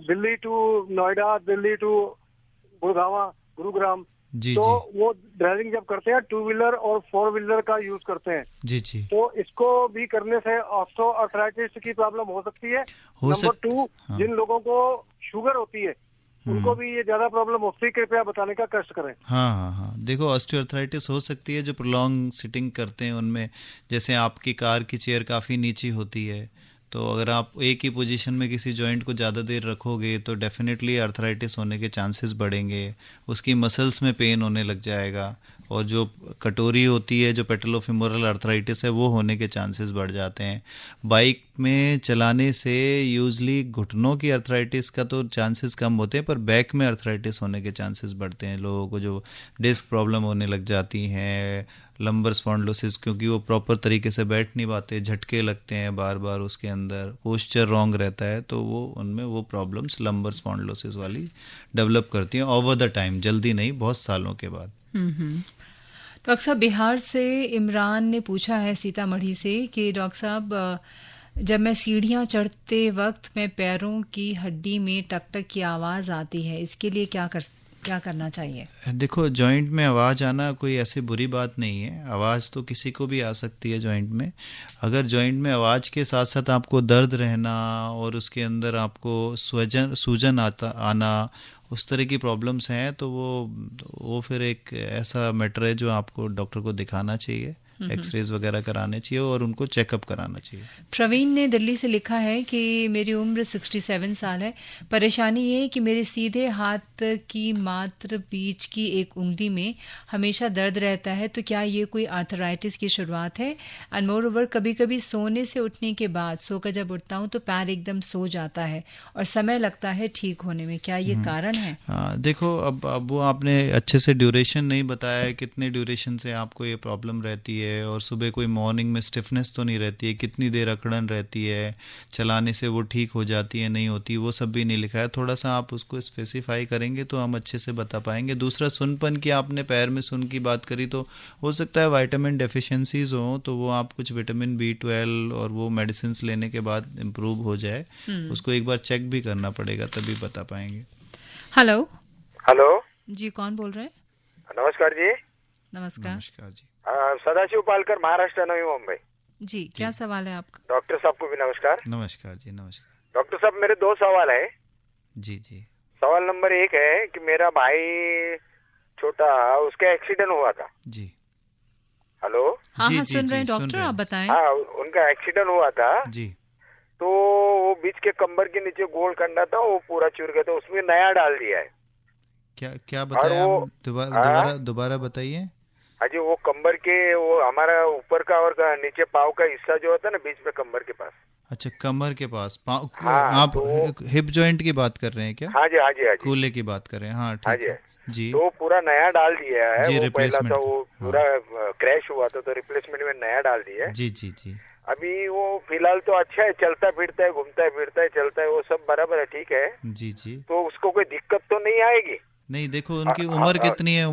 दिल्ली टू नोएडा, दिल्ली टू गुरुग्राम। तो वो ड्राइविंग जब करते हैं 2 व्हीलर और 4 व्हीलर का यूज करते हैं। तो इसको भी करने से ऑस्टियोआर्थराइटिस की प्रॉब्लम हो सकती है। नंबर 2, जिन लोगों को शुगर होती है उनको भी ये ज्यादा प्रॉब्लम होती है, कृपया बताने का कष्ट करें। हाँ, देखो ऑस्टियोआर्थराइटिस हो सकती है जो प्रोलॉन्ग सिटिंग करते हैं उनमें। जैसे आपकी कार की चेयर काफ़ी नीची होती है, तो अगर आप एक ही पोजीशन में किसी जॉइंट को ज़्यादा देर रखोगे तो डेफिनेटली आर्थराइटिस होने के चांसेस बढ़ेंगे। उसकी मसल्स में पेन होने लग जाएगा, और जो कटोरी होती है, जो पेटलोफिमोरल आर्थराइटिस है, वो होने के चांसेस बढ़ जाते हैं। बाइक में चलाने से यूजली घुटनों की आर्थराइटिस का तो चांसेस कम होते हैं, पर बैक में आर्थराइटिस होने के चांसेस बढ़ते हैं। लोगों को जो डिस्क प्रॉब्लम होने लग जाती हैं, लंबर स्पॉन्डिलोसिस, क्योंकि वो प्रॉपर तरीके से बैठ नहीं पाते, झटके लगते हैं बार बार, उसके अंदर पोस्चर रॉन्ग रहता है, तो वो उनमें वो प्रॉब्लम्स लंबर स्पॉन्डिलोसिस वाली डेवलप करती हैं ओवर द टाइम, जल्दी नहीं, बहुत सालों के बाद। डॉक्टर साहब, बिहार से इमरान ने पूछा है सीतामढ़ी से कि डॉक्टर साहब, जब मैं सीढ़ियाँ चढ़ते वक्त मैं पैरों की हड्डी में टक टक की आवाज़ आती है, इसके लिए क्या क्या करना चाहिए? देखो, जॉइंट में आवाज़ आना कोई ऐसी बुरी बात नहीं है। आवाज़ तो किसी को भी आ सकती है जॉइंट में। अगर जॉइंट में आवाज़ के साथ साथ आपको दर्द रहना और उसके अंदर आपको सूजन आना, उस तरह की प्रॉब्लम्स हैं, तो वो फिर एक ऐसा मैटर है जो आपको डॉक्टर को दिखाना चाहिए, एक्सरेज वगैरह कराने चाहिए और उनको चेकअप कराना चाहिए। प्रवीण ने दिल्ली से लिखा है कि मेरी उम्र 67 साल है। परेशानी ये है कि मेरे सीधे हाथ की मात्र बीच की एक उंगली में हमेशा दर्द रहता है, तो क्या ये कोई आर्थराइटिस की शुरुआत है? एंड मोर ओवर कभी कभी सोने से उठने के बाद सोकर जब उठता हूँ तो पैर एकदम सो जाता है और समय लगता है ठीक होने में। क्या ये कारण है? देखो, अब वो आपने अच्छे से ड्यूरेशन नहीं बताया है, कितने ड्यूरेशन से आपको ये प्रॉब्लम रहती है, और सुबह कोई मॉर्निंग में स्टिफनेस तो नहीं रहती है, कितनी देर अकड़न रहती है, चलाने से वो ठीक हो जाती है नहीं होती, वो सब भी नहीं लिखा है। थोड़ा सा आप उसको स्पेसिफाई करेंगे तो हम अच्छे से बता पाएंगे। दूसरा, सुनपन की आपने पैर में सुन की बात करी, तो हो सकता है विटामिन डेफिशिएंसीज हो, तो वो आप कुछ विटामिन B12 और वो मेडिसिन लेने के बाद इम्प्रूव हो जाए। उसको एक बार चेक भी करना पड़ेगा, तभी बता पाएंगे। हेलो जी, कौन बोल रहे हैं? नमस्कार जी। नमस्कार जी। सदाशिव पालकर, महाराष्ट्र, नवी मुंबई जी। क्या सवाल है आपका? डॉक्टर साहब को भी नमस्कार। नमस्कार जी। नमस्कार डॉक्टर साहब, मेरे 2 सवाल है जी। सवाल नंबर 1 है कि मेरा भाई छोटा, उसका एक्सीडेंट हुआ था जी। हेलो? हाँ, सुन रहे हैं डॉक्टर, आप बताएं। हाँ, उनका एक्सीडेंट हुआ था जी। तो वो बीच के कंबर के नीचे गोल कंडा था, वो पूरा चूर गया था, उसमें नया डाल दिया है। क्या बताया? दोबारा बताइए। हाँ जी, वो कंबर के, वो हमारा ऊपर का और नीचे पाव का हिस्सा जो होता है ना, बीच में कंबर के पास। अच्छा, कमर के पास पाव। हाँ, आप तो हिप जॉइंट की बात कर रहे हैं क्या? हाँ जी। कूल्हे की बात कर रहे हैं? हाँ, ठीक है जी। तो पूरा नया डाल दिया है जी, वो पहला था वो पूरा क्रैश हुआ था, तो रिप्लेसमेंट में नया डाल दिया है। जी। अभी वो फिलहाल तो अच्छा है, चलता फिरता है, घूमता है फिरता है, चलता है, वो सब बराबर है, ठीक है जी। तो उसको कोई दिक्कत तो नहीं आएगी? नहीं, देखो उनकी उम्र कितनी है?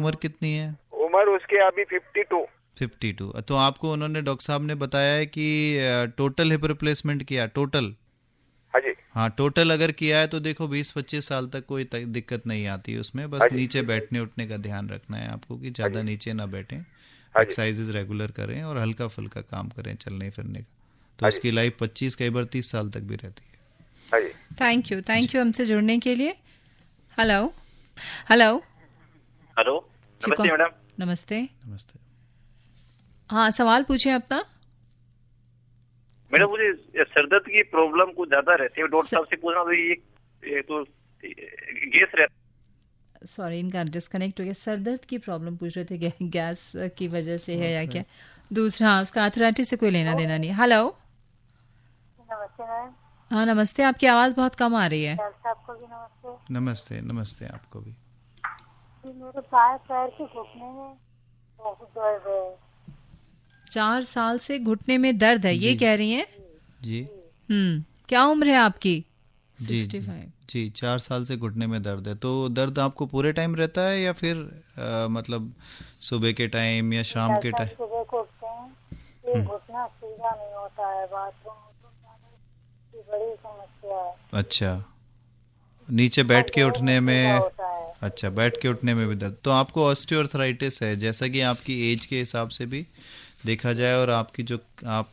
उम्र उसके अभी 52। तो आपको उन्होंने, डॉक्टर साहब ने बताया है कि टोटल हिप रिप्लेसमेंट किया? टोटल? हाँ जी। हाँ, टोटल अगर किया है तो देखो 20-25 साल तक कोई दिक्कत नहीं आती उसमें। बस नीचे बैठने उठने का ध्यान रखना है आपको कि ज्यादा नीचे ना बैठें, एक्सरसाइजेज रेगुलर करें और हल्का फुल्का काम करें चलने फिरने का, तो उसकी लाइफ 25 कई बार 30 साल तक भी रहती है। थैंक यू हमसे जुड़ने के लिए। हेलो। नमस्ते मैडम। नमस्ते। हाँ, सवाल पूछे अपना। मैडम, मुझे सरदर्द की प्रॉब्लम कुछ ज्यादा रहती है, डॉक्टर साहब से पूछना तो ये तो गैस रहता। सॉरी, इनका डिस्कनेक्ट हो गया। सरदर्द की प्रॉब्लम पूछ रहे थे, गैस की वजह से है या क्या? दूसरा, उसका आर्थराइटिस से कोई लेना देना नहीं। हेलो। नमस्ते मैम। हाँ, नमस्ते। आपकी आवाज बहुत कम आ रही है। आपको भी नमस्ते। नमस्ते आपको भी। मेरे पैर के घुटने में बहुत दर्द है। 4 साल से घुटने में दर्द है, ये कह रही हैं? जी। क्या उम्र है आपकी? 65 जी। 4 साल से घुटने में दर्द है। तो दर्द आपको पूरे टाइम रहता है या फिर मतलब सुबह के टाइम या शाम के टाइम? सुबह को उठते हैं, ये घुटना सीधा नहीं होता है, बाथरूम की बड़ी समस्या है। अच्छा, नीचे बैठ के उठने में? अच्छा, बैठ के उठने में भी दर्द। तो आपको ऑस्टियोआर्थराइटिस है, जैसा कि आपकी एज के हिसाब से भी देखा जाए और आपकी जो आप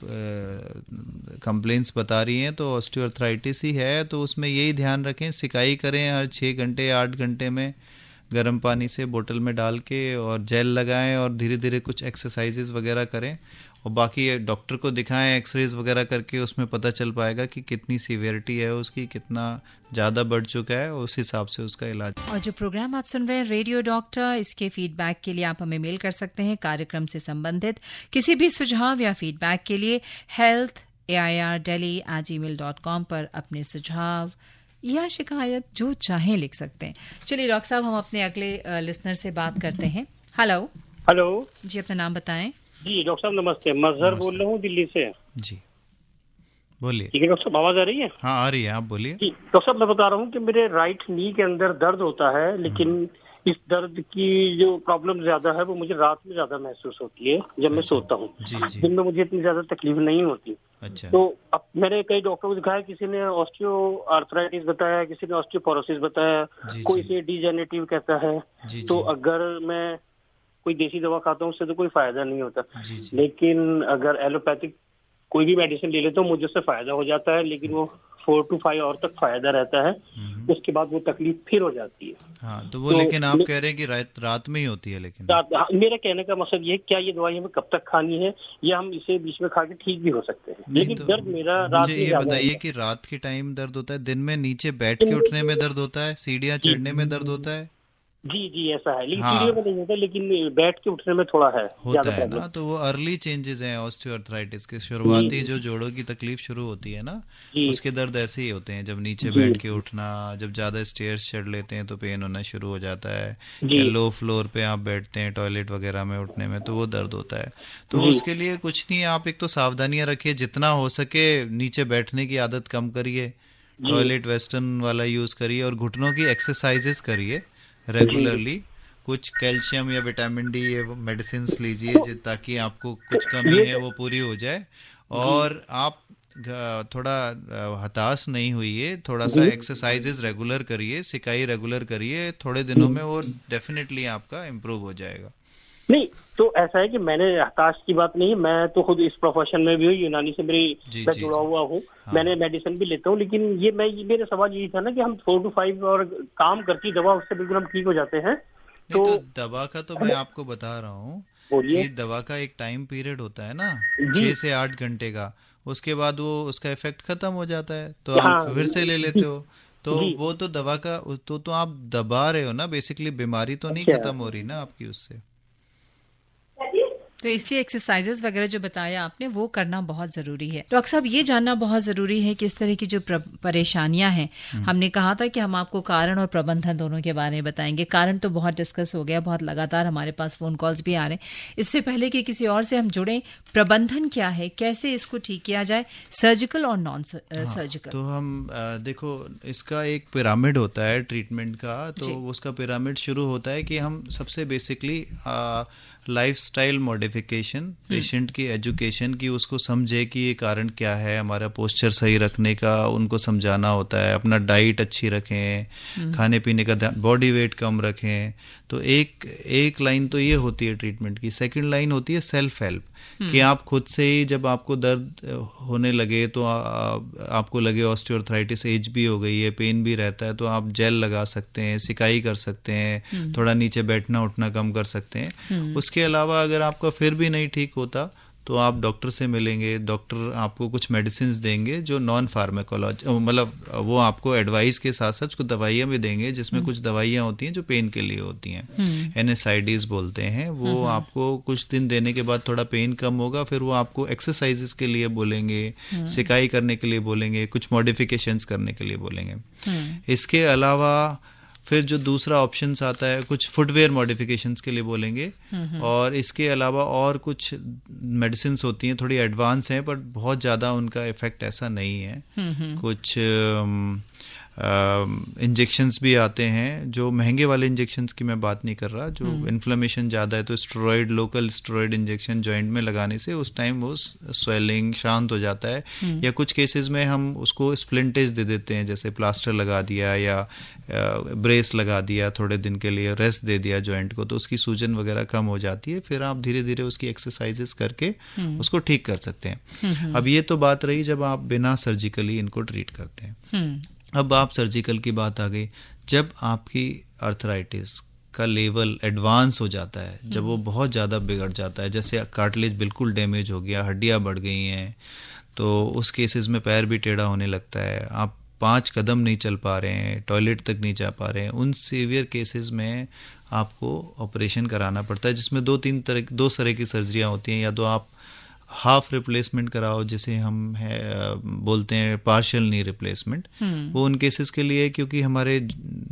कंप्लेंट्स बता रही हैं तो ऑस्टियोआर्थराइटिस ही है। तो उसमें यही ध्यान रखें, सिकाई करें हर 6 घंटे 8 घंटे में गर्म पानी से बोतल में डाल के, और जेल लगाएं और धीरे धीरे कुछ एक्सरसाइजेज वगैरह करें, और बाकी डॉक्टर को दिखाएं, एक्सरेज वगैरह करके उसमें पता चल पाएगा कि कितनी सीवियरिटी है उसकी, कितना ज़्यादा बढ़ चुका है, उस हिसाब से उसका इलाज। और जो प्रोग्राम आप सुन रहे हैं रेडियो डॉक्टर, इसके फीडबैक के लिए आप हमें मेल कर सकते हैं। कार्यक्रम से संबंधित किसी भी सुझाव या फीडबैक के लिए health@air.delhi@gmail.com पर अपने सुझाव या शिकायत जो चाहें लिख सकते हैं। चलिए डॉक्टर साहब, हम अपने अगले लिसनर से बात करते हैं। हेलो जी, अपना नाम बताएं। जी डॉक्टर साहब नमस्ते, मजहर बोल रहा हूँ दिल्ली से। जी बोलिए। ठीक है डॉक्टर साहब, आवाज आ रही है? हाँ, आ रही है, आप बोलिए। डॉक्टर साहब, मैं बता रहा हूँ कि मेरे राइट नी के अंदर दर्द होता है, लेकिन इस दर्द की जो प्रॉब्लम ज्यादा है वो मुझे रात में ज्यादा महसूस होती है जब मैं सोता हूँ। दिन में मुझे इतनी ज्यादा तकलीफ नहीं होती। अच्छा। तो अब मैंने कई डॉक्टर को दिखाया, किसी ने ऑस्टियो आर्थराइटिस बताया, किसी ने ऑस्टियोपोरोसिस बताया, कोई से डिजेनरेटिव कहता है। तो अगर मैं कोई देसी दवा खाता हूँ उससे तो कोई फायदा नहीं होता, लेकिन अगर एलोपैथिक कोई भी मेडिसिन ले लेता हूँ मुझे उससे फायदा हो जाता है, लेकिन वो 4 to 5 आवर तक फायदा रहता है, उसके बाद वो तकलीफ फिर हो जाती है। हाँ, तो वो लेकिन आप कह रहे हैं कि रात में ही होती है, लेकिन मेरा कहने का मकसद ये है क्या ये दवाई हमें कब तक खानी है, या हम इसे बीच में खा के ठीक भी हो सकते हैं, लेकिन दर्द मेरा रात में। मुझे ये बताइए कि रात के टाइम दर्द होता है, दिन में नीचे बैठ के उठने में दर्द होता है, सीढ़ियाँ चढ़ने में दर्द होता है? जी ऐसा है, लेकिन सीढ़ियों में नहीं होता, लेकिन बैठ के उठने में थोड़ा होता है ना। तो वो अर्ली चेंजेस हैं ऑस्टियोआर्थराइटिस के, शुरुआती जो जोड़ों की तकलीफ शुरू होती है ना, उसके दर्द ऐसे ही होते हैं। जब नीचे बैठ के उठना, जब ज्यादा स्टेयर्स चढ़ लेते हैं तो पेन होना शुरू हो जाता है, या लो फ्लोर पे आप बैठते हैं टॉयलेट वगैरह में उठने में तो वो दर्द होता है। तो उसके लिए कुछ नहीं, आप एक तो सावधानियां रखिए, जितना हो सके नीचे बैठने की आदत कम करिए, टॉयलेट वेस्टर्न वाला यूज करिए, और घुटनों की एक्सरसाइजेस करिए रेगुलरली। कुछ कैल्शियम या विटामिन डी ये मेडिसिन लीजिए ताकि आपको कुछ कमी है वो पूरी हो जाए, और आप थोड़ा हताश नहीं हुई, थोड़ा सा एक्सरसाइजेस रेगुलर करिए, सिकाई रेगुलर करिए, थोड़े दिनों में वो डेफिनेटली आपका इम्प्रूव हो जाएगा। नहीं तो ऐसा है कि मैंने हताश की बात नहीं, मैं तो खुद इस प्रोफेशन में भी हूँ, यूनानी से मैं जुड़ा हुआ हूँ। हाँ। मैंने मेडिसिन भी लेता हूँ, लेकिन मेरा सवाल यही था ना कि हम 4 to 5 और काम करती दवा उससे बिल्कुल हम ठीक हो जाते हैं। तो दवा का तो मैं आपको बता रहा हूँ कि दवा का एक टाइम पीरियड होता है ना 6 से 8 घंटे का, उसके बाद वो उसका इफेक्ट खत्म हो जाता है, तो आप फिर से ले लेते हो। तो वो तो दवा का तो आप दबा रहे हो ना, बेसिकली बीमारी तो नहीं खत्म हो रही ना आपकी उससे। तो इसलिए एक्सरसाइजेस वगैरह जो बताया आपने वो करना बहुत ज़रूरी है। डॉक्टर साहब ये जानना बहुत ज़रूरी है कि इस तरह की जो परेशानियां हैं, हमने कहा था कि हम आपको कारण और प्रबंधन दोनों के बारे में बताएंगे। कारण तो बहुत डिस्कस हो गया, बहुत लगातार हमारे पास फ़ोन कॉल्स भी आ रहे हैं। इससे पहले कि किसी और से हम जुड़ें, प्रबंधन क्या है, कैसे इसको ठीक किया जाए, सर्जिकल और नॉन सर्जिकल? तो हम देखो, इसका एक पिरामिड होता है ट्रीटमेंट का। तो उसका पिरामिड शुरू होता है कि हम सबसे बेसिकली लाइफस्टाइल मॉडिफिकेशन, पेशेंट की एजुकेशन की, उसको समझे कि ये कारण क्या है, हमारा पोस्चर सही रखने का उनको समझाना होता है, अपना डाइट अच्छी रखें, खाने पीने का बॉडी वेट कम रखें। तो एक लाइन तो ये होती है ट्रीटमेंट की। सेकंड लाइन होती है सेल्फ हेल्प, कि आप खुद से ही जब आपको दर्द होने लगे तो आपको लगे ऑस्टियोआर्थराइटिस एज भी हो गई है, पेन भी रहता है, तो आप जेल लगा सकते हैं, सिकाई कर सकते हैं, थोड़ा नीचे बैठना उठना कम कर सकते हैं। उसके अलावा अगर आपका फिर भी नहीं ठीक होता तो आप डॉक्टर से मिलेंगे, डॉक्टर आपको कुछ मेडिसिन देंगे जो नॉन फार्माकोलॉजी, मतलब वो आपको एडवाइस के साथ साथ कुछ दवाइयाँ भी देंगे, जिसमें कुछ दवाइयाँ होती हैं जो पेन के लिए होती हैं, NSAIDs बोलते हैं। वो आपको कुछ दिन देने के बाद थोड़ा पेन कम होगा, फिर वो आपको एक्सरसाइजेस के लिए बोलेंगे, सिकाई करने के लिए बोलेंगे, कुछ मॉडिफिकेशंस करने के लिए बोलेंगे। इसके अलावा फिर जो दूसरा ऑप्शंस आता है, कुछ फुटवेयर मॉडिफिकेशंस के लिए बोलेंगे, और इसके अलावा और कुछ मेडिसिन्स होती हैं, थोड़ी एडवांस हैं, पर बहुत ज़्यादा उनका इफेक्ट ऐसा नहीं है। कुछ इंजेक्शंस भी आते हैं, जो महंगे वाले इंजेक्शंस की मैं बात नहीं कर रहा, जो इन्फ्लेमेशन ज़्यादा है तो steroid, local steroid injection joint में लगाने से उस टाइम वो स्वेलिंग शांत हो जाता है। या कुछ केसेस में हम उसको स्प्लिंटेज दे देते हैं, जैसे प्लास्टर लगा दिया या ब्रेस लगा दिया, थोड़े दिन के लिए रेस्ट दे दिया जॉइंट को, तो उसकी सूजन वगैरह कम हो जाती है। फिर आप धीरे धीरे उसकी एक्सरसाइजेस करके उसको ठीक कर सकते हैं। अब ये तो बात रही जब आप बिना सर्जिकली इनको ट्रीट करते हैं। अब आप सर्जिकल की बात आ गई, जब आपकी आर्थराइटिस का लेवल एडवांस हो जाता है, जब वो बहुत ज़्यादा बिगड़ जाता है, जैसे कार्टिलेज बिल्कुल डैमेज हो गया, हड्डियाँ बढ़ गई हैं, तो उस केसेस में पैर भी टेढ़ा होने लगता है, आप 5 कदम नहीं चल पा रहे हैं, टॉयलेट तक नहीं जा पा रहे हैं, उन सीवियर केसेस में आपको ऑपरेशन कराना पड़ता है, जिसमें 2 तरह की सर्जरियाँ होती हैं। या तो आप हाफ रिप्लेसमेंट कराओ, जिसे हम बोलते हैं पार्शियल नी रिप्लेसमेंट। वो उन केसेस के लिए, क्योंकि हमारे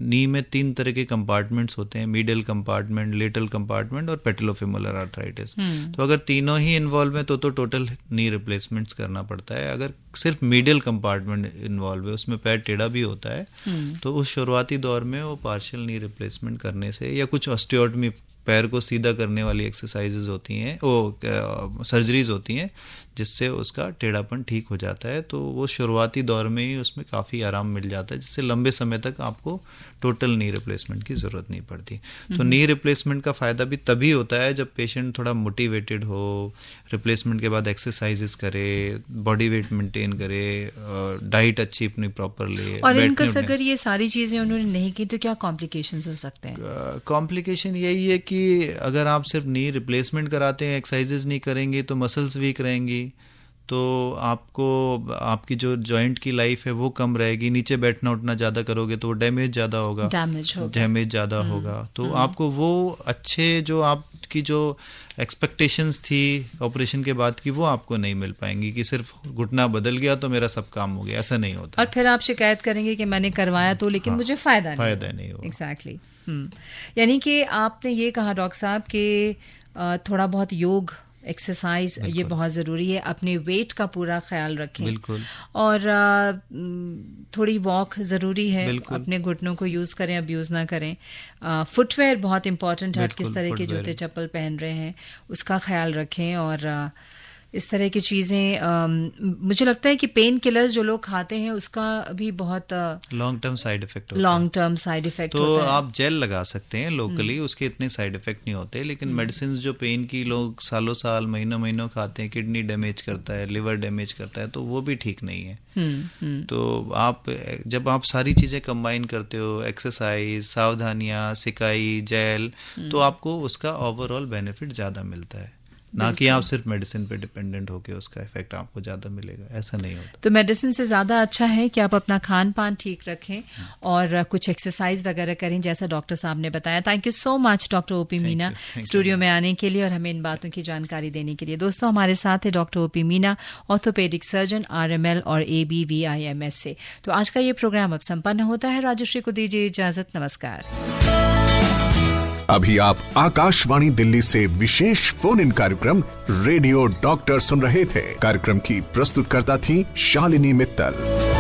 नी में 3 तरह के कंपार्टमेंट्स होते हैं, मीडियल कंपार्टमेंट, लेटरल कंपार्टमेंट और पेटिलोफेमोरल आर्थराइटिस। तो अगर तीनों ही इन्वॉल्व है तो टोटल नी रिप्लेसमेंट्स करना पड़ता है। अगर सिर्फ मीडियल कंपार्टमेंट इन्वॉल्व है, उसमें पैर टेढ़ा भी होता है, तो उस शुरुआती दौर में वो पार्शियल नी रिप्लेसमेंट करने से, या कुछ ऑस्टियोटमी, पैर को सीधा करने वाली एक्सरसाइजेज होती हैं, वो सर्जरीज होती हैं, जिससे उसका टेढ़ापन ठीक हो जाता है। तो वो शुरुआती दौर में ही उसमें काफ़ी आराम मिल जाता है, जिससे लंबे समय तक आपको टोटल नी रिप्लेसमेंट की ज़रूरत नहीं पड़ती। तो नी रिप्लेसमेंट का फ़ायदा भी तभी होता है जब पेशेंट थोड़ा मोटिवेटेड हो, रिप्लेसमेंट के बाद एक्सरसाइजेस करे, बॉडी वेट मेंटेन करे, डाइट अच्छी अपनी प्रॉपर ले। और इनकस अगर ये सारी चीज़ें उन्होंने नहीं की तो क्या कॉम्प्लिकेशंस हो सकते हैं? कॉम्प्लिकेशन यही है कि अगर आप सिर्फ नी रिप्लेसमेंट कराते हैं, एक्सरसाइजेस नहीं करेंगे तो मसल्स वीक रहेंगी, तो आपको आपकी जो जॉइंट की लाइफ है वो कम रहेगी। नीचे बैठना उठना ज़्यादा करोगे तो डैमेज ज़्यादा होगा, डैमेज ज़्यादा होगा। तो आपको वो अच्छे जो आपकी जो एक्सपेक्टेशंस थी ऑपरेशन के बाद की, वो आपको नहीं मिल पाएंगी कि सिर्फ घुटना बदल गया तो मेरा सब काम हो गया, ऐसा नहीं होता। और फिर आप शिकायत करेंगे कि मैंने करवाया तो लेकिन मुझे फ़ायदा नहीं हुआ। एग्जैक्टली। यानी कि आपने ये कहा डॉक्टर साहब कि थोड़ा बहुत योग, एक्सरसाइज ये बहुत ज़रूरी है, अपने वेट का पूरा ख्याल रखें। बिल्कुल। और थोड़ी वॉक ज़रूरी है, अपने घुटनों को यूज़ करें, अब्यूज़ ना करें। फुटवेयर बहुत इंपॉर्टेंट है, आप किस तरह के जूते चप्पल पहन रहे हैं उसका ख्याल रखें। और इस तरह की चीज़ें मुझे लगता है कि पेन किलर्स जो लोग खाते हैं उसका भी बहुत लॉन्ग टर्म साइड इफेक्ट तो होता है। आप जेल लगा सकते हैं लोकली, उसके इतने साइड इफेक्ट नहीं होते, लेकिन मेडिसिन जो पेन की लोग सालों साल महीनों खाते हैं, किडनी डैमेज करता है, लिवर डैमेज करता है, तो वो भी ठीक नहीं है। तो आप जब आप सारी चीज़ें कंबाइन करते हो, एक्सरसाइज, सावधानियाँ, सिकाई, जेल, तो आपको उसका ओवरऑल बेनिफिट ज़्यादा मिलता है, ना कि आप सिर्फ मेडिसिन पे डिपेंडेंट होके उसका इफेक्ट आपको ज़्यादा मिलेगा, ऐसा नहीं होता। तो मेडिसिन से ज़्यादा अच्छा है कि आप अपना खान पान ठीक रखें और कुछ एक्सरसाइज वगैरह करें, जैसा डॉक्टर साहब ने बताया। Thank you so much doctor OP Meena studio में आने के लिए और हमें इन बातों की जानकारी देने के लिए। दोस्तों, हमारे साथ है doctor OP Meena, orthopaedic surgeon, RML और ABVIMS से। तो आज का ये प्रोग्राम अब संपन्न होता है। राजश्री को दीजिए इजाजत, नमस्कार। अभी आप आकाशवाणी दिल्ली से विशेष फोन इन कार्यक्रम रेडियो डॉक्टर सुन रहे थे। कार्यक्रम की प्रस्तुतकर्ता थी शालिनी मित्तल।